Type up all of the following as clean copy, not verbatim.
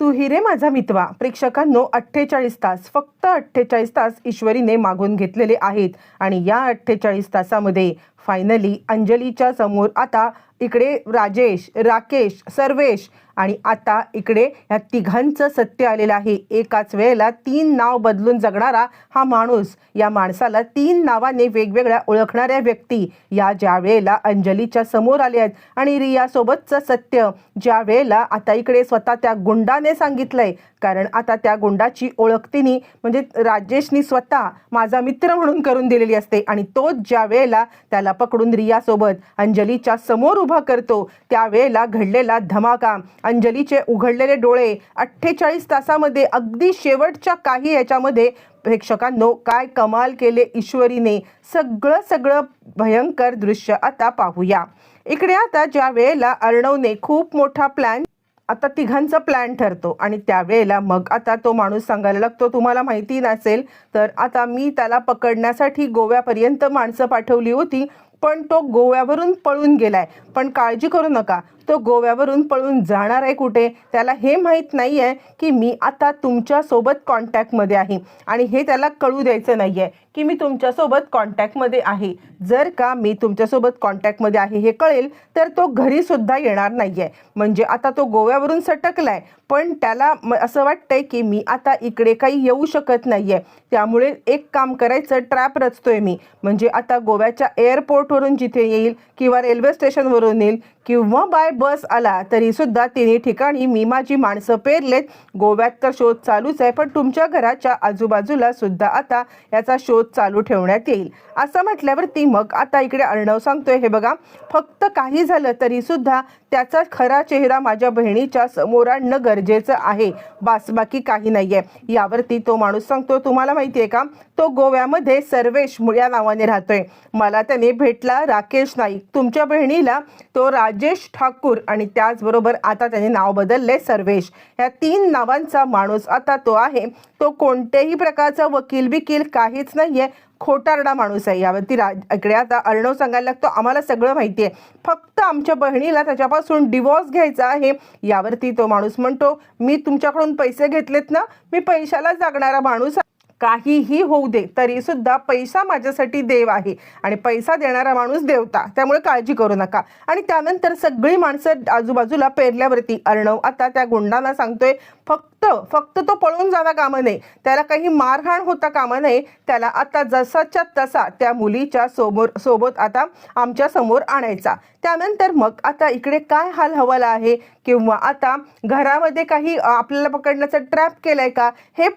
तू ही रे माझा मितवा प्रेक्षकांनो 48 तास, फक्त 48 तास ईश्वरीने मागून घेतलेले आहेत आणि या 48 तासामध्ये फायनली अंजलीच्या समोर आता इकडे राजेश, राकेश, सर्वेश आणि आता इकडे या तिघांचं सत्य आलेलं आहे। एकाच वेळेला 3 नाव बदलून जगणारा हा माणूस, या माणसाला 3 नावाने वेगवेगळ्या ओळखणाऱ्या व्यक्ती या ज्या वेळेला अंजलीच्या समोर आले आहेत आणि रियासोबतचं सत्य ज्या वेळेला आता इकडे स्वतः त्या गुंडाने सांगितलंय, कारण आता त्या गुंडाची ओळख तिने म्हणजे राजेशनी स्वतः माझा मित्र म्हणून करून दिलेली असते आणि तोच ज्या वेळेला त्याला पकडून रियासोबत अंजलीच्या समोर उभा करतो त्यावेळेला घडलेला धमाका, अंजलीचे उघडलेले डोळे 48 तासामध्ये अगदी शेवटच्या काही याच्यामध्ये प्रेक्षकांनो काय कमाल केले ईश्वरीने, सगळं भयंकर दृश्य आता पाहूया। इकडे आता ज्या वेळेला अर्णवने खूप मोठा प्लॅन, आता तिघांचा प्लॅन ठरतो आणि त्यावेळेला मग आता तो माणूस सांगायला लागतो, तुम्हाला माहिती नसेल तर आता मी त्याला पकडण्यासाठी गोव्यापर्यंत माणसं पाठवली होती, पण तो गोव्यावरून पळून गेलाय, पण काळजी करू नका, तो गोव्यावरून पळून जाणार आहे कुठे त्याला हे माहीत नाही आहे की मी आता तुमच्यासोबत कॉन्टॅक्टमध्ये आहे आणि हे त्याला कळू द्यायचं नाही आहे की मी तुमच्यासोबत कॉन्टॅक्टमध्ये आहे। जर का मी तुमच्यासोबत कॉन्टॅक्टमध्ये आहे हे कळेल तर तो घरीसुद्धा येणार नाही आहे, म्हणजे आता तो गोव्यावरून सटकलाय पण त्याला असं वाटतंय की मी आता इकडे काही येऊ शकत नाही आहे, त्यामुळे एक काम करायचं, ट्रॅप रचतोय मी, म्हणजे आता गोव्याच्या एअरपोर्टवरून जिथे येईल किंवा रेल्वे स्टेशनवरून येईल किंवा बाय बस आला तरी सुद्धा तिन्ही ठिकाणी मी माझी माणसं पेरलेत, गोव्यात तर शोध चालूच आहे पण तुमच्या घराच्या आजूबाजूला सुद्धा आता याचा शोध चालू ठेवण्यात येईल। असं म्हटल्यावरती मग आता इकडे अर्णव सांगतोय, हे बघा फक्त काही झालं तरी सुद्धा त्याचा खरा चेहरा माझ्या बहिणीच्या समोर आणणं गरजेचं आहे, बास बाकी काही नाही आहे। यावरती तो माणूस सांगतो, तुम्हाला माहिती आहे का तो गोव्यामध्ये सर्वेश या नावाने राहतोय, मला त्याने भेटला राकेश नाईक, तुमच्या बहिणीला तो राजेश ठाकूर आणि त्याचबरोबर आता त्याने नाव बदलले सर्वेश, या 3 नावांचा माणूस आता तो आहे। तो कोणत्याही प्रकारचा वकील बिकील काहीच नाहीये, खोटारडा माणूस आहे। यावरती इकडे आता अर्णव सांगायला लागतो, आम्हाला सगळं माहिती आहे, फक्त आमच्या बहिणीला त्याच्यापासून डिवोर्स घ्यायचा आहे। यावरती तो माणूस म्हणतो, मी तुमच्याकडून पैसे घेतलेत ना, मी पैशाला जागणारा माणूस, काहीही होऊ दे तरी सुद्धा पैसा माझ्यासाठी देव आहे आणि पैसा देणारा माणूस देवता, त्यामुळे काळजी करू नका। आणि त्यानंतर सगळी माणसं आजूबाजूला पेरल्यावरती अर्णव आता त्या गुंडांना सांगतोय, फक्त तो पळून जाता कामा नये, त्याला काही मारहाण होता कामा नये, त्याला आता जसाच्या तसा त्या मुलीच्या सोबत आता आमच्या समोर आणायचा। त्यानंतर मग आता इकडे काय हाल हवाला आहे किंवा आता घरामध्ये काही आपल्याला पकडण्याचा ट्रॅप केलाय का हे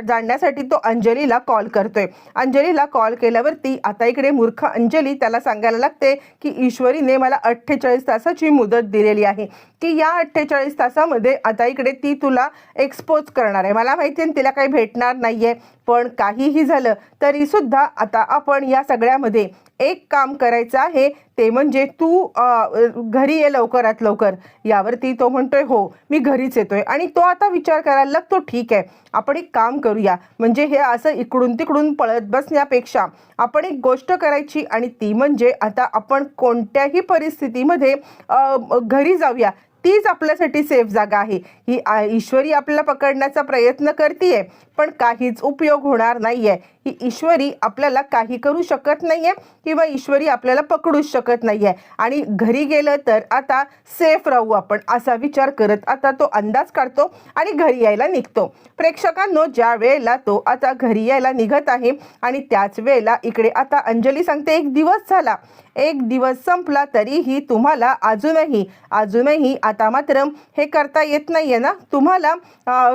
जाणण्यासाठी तो अंजलीला कॉल करतोय। अंजलीला कॉल केल्यावरती आता इकडे मूर्ख अंजली त्याला सांगायला लागते की ईश्वरीने मला 48 तासाची मुदत दिलेली आहे की या 48 तासामध्ये आता इकडे ती तुला एक्सपोज करणार आहे, मला माहिती आहे तिला काही भेटणार नाहीये, पण काहीही झालं तरी सुद्धा आता आपण या सगळ्यामध्ये एक काम करायचं आहे, ते म्हणजे तू घरी ये लवकरात लवकर। यावरती तो म्हणतोय, हो मी घरीच येतोय। आणि तो आता विचार करायला लागतो, ठीक आहे आपण एक काम करूया, म्हणजे हे असं इकडून तिकडून पळत बसण्यापेक्षा आपण एक गोष्ट करायची आणि ती म्हणजे आता आपण कोणत्याही परिस्थितीमध्ये घरी जाऊया, तीच आपल्यासाठी सेफ जागा आहे। ही ईश्वरी आपल्याला पकडण्याचा प्रयत्न करतीये पण काहीच उपयोग होणार नाहीये, ही ईश्वरी आपल्याला काही करू शकत नाहीये किंवा ईश्वरी आपल्याला पकडूच शकत नाहीये आणि घरी गेलं तर आता सेफ राहू आपण, असा विचार करत आता तो अंदाज काढतो आणि घरी यायला निघतो। प्रेक्षकांनो ज्या वेळेला तो आता घरी यायला निघत आहे आणि त्याच वेळेला इकडे आता अंजली सांगते, एक दिवस झाला, एक दिवस संपला तरीही तुम्हाला अजूनही आता मात्र हे करता येत नाहीये ना, तुम्हाला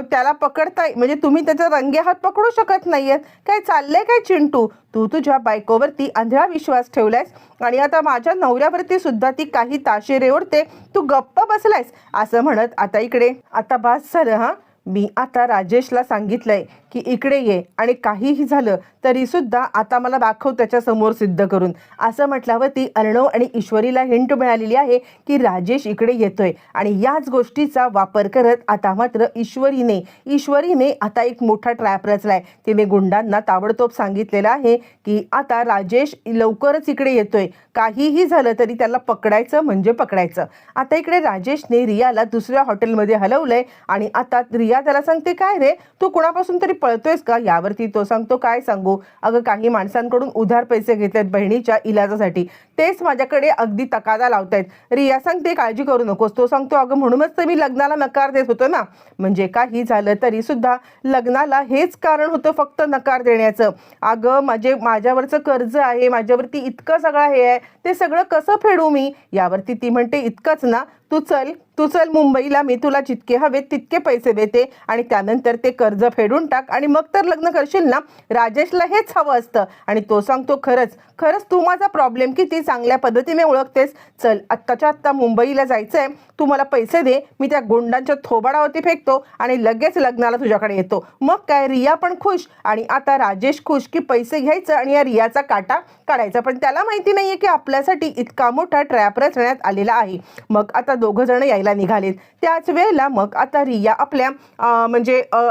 त्याला पकडता म्हणजे तुम्ही त्याचा रंगे हात पकडू शकत नाहीयेत, काय चाललंय काय चिंटू, तू तुझ्या बायकोवरती अंधळा विश्वास ठेवलायस आणि आता माझ्या नवऱ्यावरती सुद्धा ती काही ताशेरे ओढते, तू गप्प बसलायस, असं म्हणत आता इकडे आता बास झालं, मी आता राजेशला सांगितलंय की इकडे ये आणि काहीही झालं तरी सुद्धा आता मला दाखव त्याच्या समोर सिद्ध करून, असं म्हटल्यावरती अर्णव आणि ईश्वरीला हिंट मिळालेली आहे की राजेश इकडे येतोय. आणि याच गोष्टीचा वापर करत आता मात्र ईश्वरीने आता एक मोठा ट्रॅप रचलाय. तिने गुंडांना ताबडतोब सांगितलेलं आहे की आता राजेश लवकरच इकडे येतोय, काहीही झालं तरी त्याला पकडायचं म्हणजे पकडायचं. आता इकडे राजेशने रियाला दुसऱ्या हॉटेलमध्ये हलवलंय आणि आता रिया त्याला सांगते, काय रे तू कुणापासून तरी पळतोयस का? यावरती तो सांगतो, काय सांगू अगं, काही माणसांकडून उधार पैसे घेतलेत बहिणीच्या इलाजासाठी, तेच माझ्याकडे अगदी तकादा लावतायत. रिया सांगते, काळजी करू नकोस. तो सांगतो, अगं म्हणूनच तर मी लग्नाला नकार देत होतो ना, म्हणजे काही झालं तरी सुद्धा लग्नाला हेच कारण होतं फक्त नकार देण्याचं. अगं माझ्यावरचं कर्ज आहे, माझ्यावरती इतकं सगळं हे आहे, ते सगळं कसं फेडू मी? यावरती ती म्हणते, इतकंच ना, तू चल मुंबईला, मी तुला जितके हवे तितके पैसे देते आणि त्यानंतर ते कर्ज फेडून टाक आणि मग तर लग्न करशील ना. राजेशला हेच हवं असतं आणि तो सांगतो, खरंच तू माझा प्रॉब्लेम किती चांगल्या पद्धतीने ओळखतेस. चल आत्ताच्या आत्ता मुंबईला जायचंय, तू मला पैसे दे, मी त्या गुंडांच्या थोबाडावरती फेकतो आणि लगेच लग्नाला तुझ्याकडे येतो. मग काय, रिया पण खुश आणि आता राजेश खुश की पैसे घ्यायचं आणि या रियाचा काटा काढायचा. पण त्याला माहिती नाहीये की आपल्यासाठी इतका मोठा ट्रॅप रचण्यात आलेला आहे. मग आता दोघं जण यायला निघालेत. त्याच वेळेला मग आता रिया आपल्या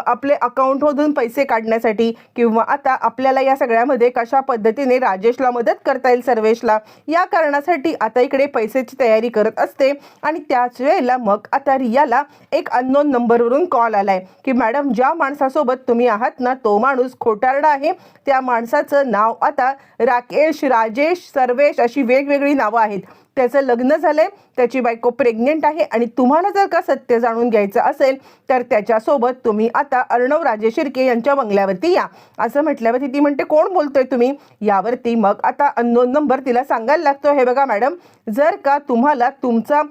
आपले अकाउंटमधून पैसे काढण्यासाठी किंवा आता आपल्याला या सगळ्यामध्ये कशा पद्धतीने राजेशला मदत करता येईल, सर्वेशला, या कारणासाठी आता इकडे पैशाची तयारी करत असते. आणि त्याच वेळेला मग आता रियाला एक अननोन नंबरवरून कॉल आलाय की मॅडम, ज्या माणसासोबत तुम्ही आहात ना, तो माणूस खोटारडा आहे. त्या माणसाचं नाव आता राकेश, राजेश, सर्वेश अशी वेगवेगळी नावं आहेत. त्याचं लग्न झालंय, त्याची बायको प्रेग्नेंट आहे आणि तुम्हाला जर का सत्य जाणून घ्यायचं असेल तर त्याच्यासोबत तुम्ही आता अर्णव राजे शिर्के यांच्या बंगल्यावरती या, असं म्हटल्यावरती ती म्हणते, कोण बोलतोय तुम्ही? यावरती मग आता अननोन नंबर तिला सांगायला लागतो, हे बघा मॅडम, जर का तुम्हाला तुमचा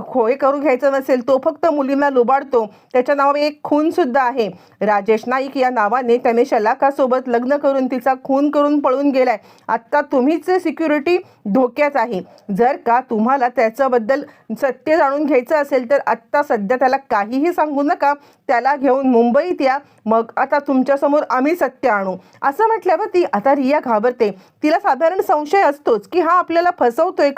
खोय करून घ्यायचं नसेल, तो फक्त मुलींना लुबाडतो, त्याच्या नावाने एक खून सुद्धा आहे. राजेश नाईक या नावाने त्याने शलाकासोबत लग्न करून तिचा खून करून पळून गेलाय. आत्ता तुम्हीच सिक्युरिटी धोक्यात आहे. जर का तुम्हाला त्याच्याबद्दल सत्य जाणून घ्यायचं असेल तर आत्ता सध्या त्याला काहीही सांगू नका, त्याला घेऊन मुंबईत या, मग आता तुमच्यासमोर आम्ही सत्य आणू, असं म्हटल्यावर आता रिया घाबरते. तिला साधारण संशय असतोच की हा आपल्याला फसवतोय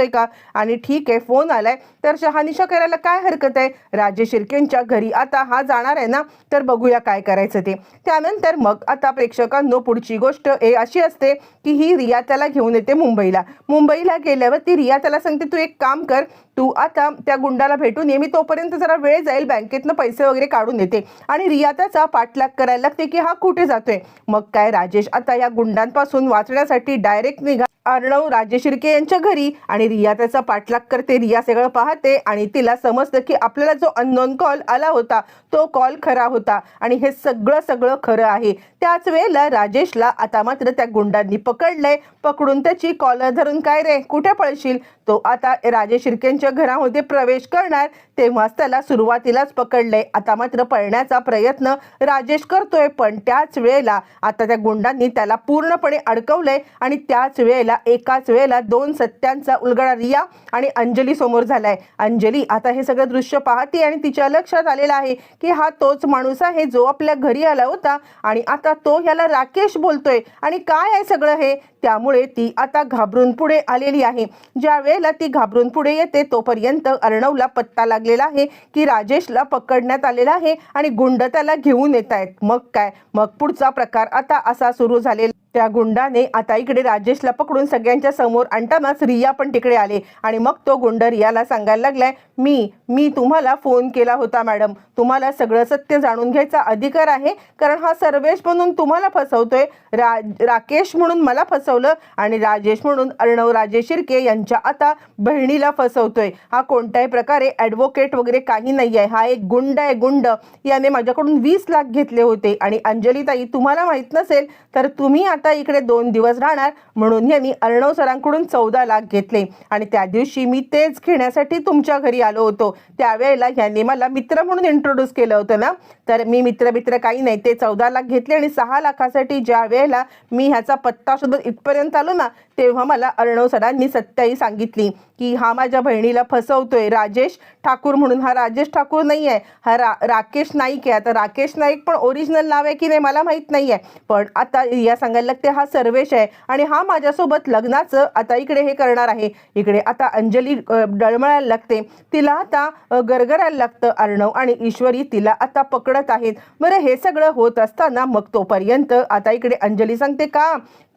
का. आणि ठीक आहे, फोन आलाय तर शहानिशा करायला काय हरकत आहे. राजेश शिर्केंच्या घरी आता हा जाणार आहे ना, तर बघूया काय करायचं ते. त्यानंतर मग आता प्रेक्षकांनो पुढची गोष्ट अशी असते की ही रिया त्याला घेऊन येते मुंबईला गेल्यावर ती रिया त्याला सांगते, तू एक काम कर, तू आता त्या गुंडाला भेटून ये, मी तोपर्यंत जरा वेळ जाईल, बँकेतनं पैसे वगैरे काढून येते. आणि रिया त्याचा पाठलाग करायला लागते की हा कुठे जातोय. मग काय, राजेश आता या गुंडांपासून वाचण्यासाठी डायरेक्ट निघा अर्णव राजे शिर्के यांच्या घरी आणि रिया त्याचा पाठलाग करते. रिया सगळं पाहते आणि तिला समजतं की आपल्याला जो अननोन कॉल आला होता तो कॉल खरा होता आणि हे सगळं खरं आहे. त्याच वेळेला राजेशला आता मात्र त्या गुंडांनी पकडलंय. पकडून त्याची कॉलर धरून, काय रे कुठे पळशील, तो आता राजे शिर्केंच्या घरामध्ये प्रवेश करणार तेव्हाच त्याला सुरुवातीलाच पकडलंय. आता मात्र पळण्याचा प्रयत्न राजेश करतोय, पण त्याच वेळेला आता त्या गुंडांनी त्याला पूर्णपणे अडकवलंय आणि त्याच वेळेला एकाच वेळेला दोन सत्यांचा उलगडा रिया आणि अंजली समोर झालाय. अंजली आता हे सगळं दृश्य पाहते आणि तिच्या लक्षात आलेलं आहे की हा तोच माणूस आहे जो आपल्या घरी आला होता आणि आता तो ह्याला राकेश बोलतोय आणि काय आहे सगळं हे. त्यामुळे ती आता घाबरून पुढे आलेली आहे. ज्या वेळेला ती घाबरून पुढे येते तोपर्यंत अर्णवला पत्ता लागलेला आहे की राजेशला पकडण्यात आलेला आहे आणि गुंड त्याला घेऊन येत आहेत. मग काय, मग पुढचा प्रकार आता असा सुरू झालेला. त्या गुंडाने आता इकडे राजेशला पकडून सगळ्यांच्या समोर आणतानाच रिया पण तिकडे आले आणि मग तो गुंड रियाला सांगायला लागलाय, मी तुम्हाला फोन केला होता मॅडम, तुम्हाला सगळं सत्य जाणून घ्यायचा अधिकार आहे, कारण हा सर्वेश म्हणून तुम्हाला फसवतोय, राकेश म्हणून मला फसवलं आणि राजेश म्हणून अर्णव राजे शिर्के यांच्या आता बहिणीला फसवतोय. हा कोणत्याही प्रकारे ॲडव्होकेट वगैरे काही नाही आहे, हा एक गुंड आहे. गुंड याने माझ्याकडून 20 लाख घेतले होते आणि अंजली ताई तुम्हाला माहित नसेल तर तुम्ही आता इकडे 2 दिवस राहणार म्हणून यांनी अर्णव सरांकडून 14 लाख घेतले आणि त्या दिवशी मी तेच घेण्यासाठी तुमच्या घरी आलो होतो. त्यावेळेला यांनी मला मित्र म्हणून इंट्रोड्यूस केलं होतं ना, तर मी मित्र काही नाही, ते 14 लाख घेतले आणि 6 लाखासाठी ज्या वेळेला मी ह्याचा पत्ता शोधत इथपर्यंत आलो ना तेव्हा मला अर्णव सरांनी सत्याही सांगितली की हा माझ्या बहिणीला फसवतोय, राजेश ठाकूर म्हणून. हा राजेश ठाकूर नाही आहे, हा राकेश नाईक आहे. आता राकेश नाईक पण ओरिजिनल नाव आहे की नाही मला माहीत नाही आहे, पण आता या सांगायला लागते हा सर्वेश आहे आणि हा माझ्यासोबत लग्नाचं आता इकडे हे करणार आहे. इकडे आता अंजली डळमळायला लागते, तिला आता गरगरायला लागतं. अर्णव आणि ईश्वरी तिला आता पकडत आहेत. बरं, हे सगळं होत असताना मग तोपर्यंत आता इकडे अंजली सांगते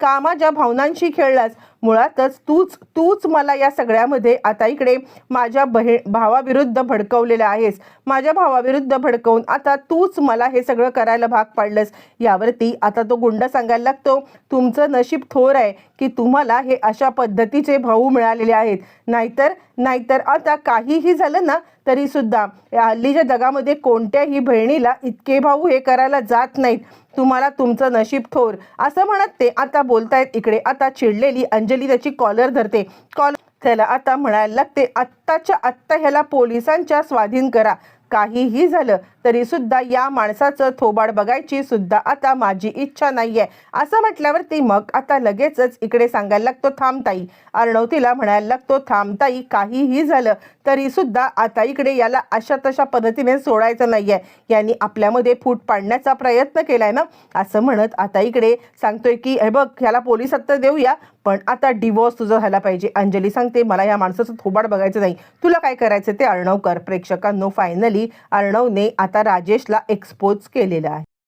का माझ्या भावनांशी खेळलास, मुळातच तूच मला या सगळ्यामध्ये आता इकडे माझ्या भावाविरुद्ध भडकवलेलं आहेस. माझ्या भावाविरुद्ध भडकवून आता तूच मला हे सगळं करायला भाग पाडलंस. यावरती आता तो गुंड सांगायला लागतो, तुमचं नशीब थोर आहे की तुम्हाला हे अशा पद्धतीचे भाऊ मिळालेले आहेत. नाहीतर आता काहीही झालं ना तरी सुद्धा हल्लीच्या जगामध्ये कोणत्याही बहिणीला इतके भाऊ हे करायला जात नाहीत. तुम्हाला तुमचं नशीब थोर, असं म्हणत ते आता बोलतायत. इकडे आता चिडलेली अंजली त्याची कॉलर धरते. त्याला आता म्हणायला लागते, आत्ताच्या आत्ता ह्याला पोलिसांच्या स्वाधीन करा. काहीही झालं तरी सुद्धा या माणसाचं थोबाड बघायची सुद्धा आता माझी इच्छा नाहीये. असं म्हटल्यावरती मग आता लगेचच इकडे सांगायला लागतो, थांबताई. अर्णव तिला म्हणायला लागतो, थांबताई, काहीही झालं तरी सुद्धा आता इकडे याला अशा तशा पद्धतीने सोडायचं नाहीये. यांनी आपल्यामध्ये फूट पाडण्याचा प्रयत्न केलाय ना, असं म्हणत आता इकडे सांगतोय की हे बघ, ह्याला पोलिसात तर देऊया, पण आता डिवोर्स तुझं झाला पाहिजे. अंजली सांगते, मला या माणसाचं थोबाड बघायचं नाही, तुला काय करायचं ते अर्णव कर. प्रेक्षकांनो, फायनली अर्णवने आता राजेशला एक्सपोज केलेलं आहे.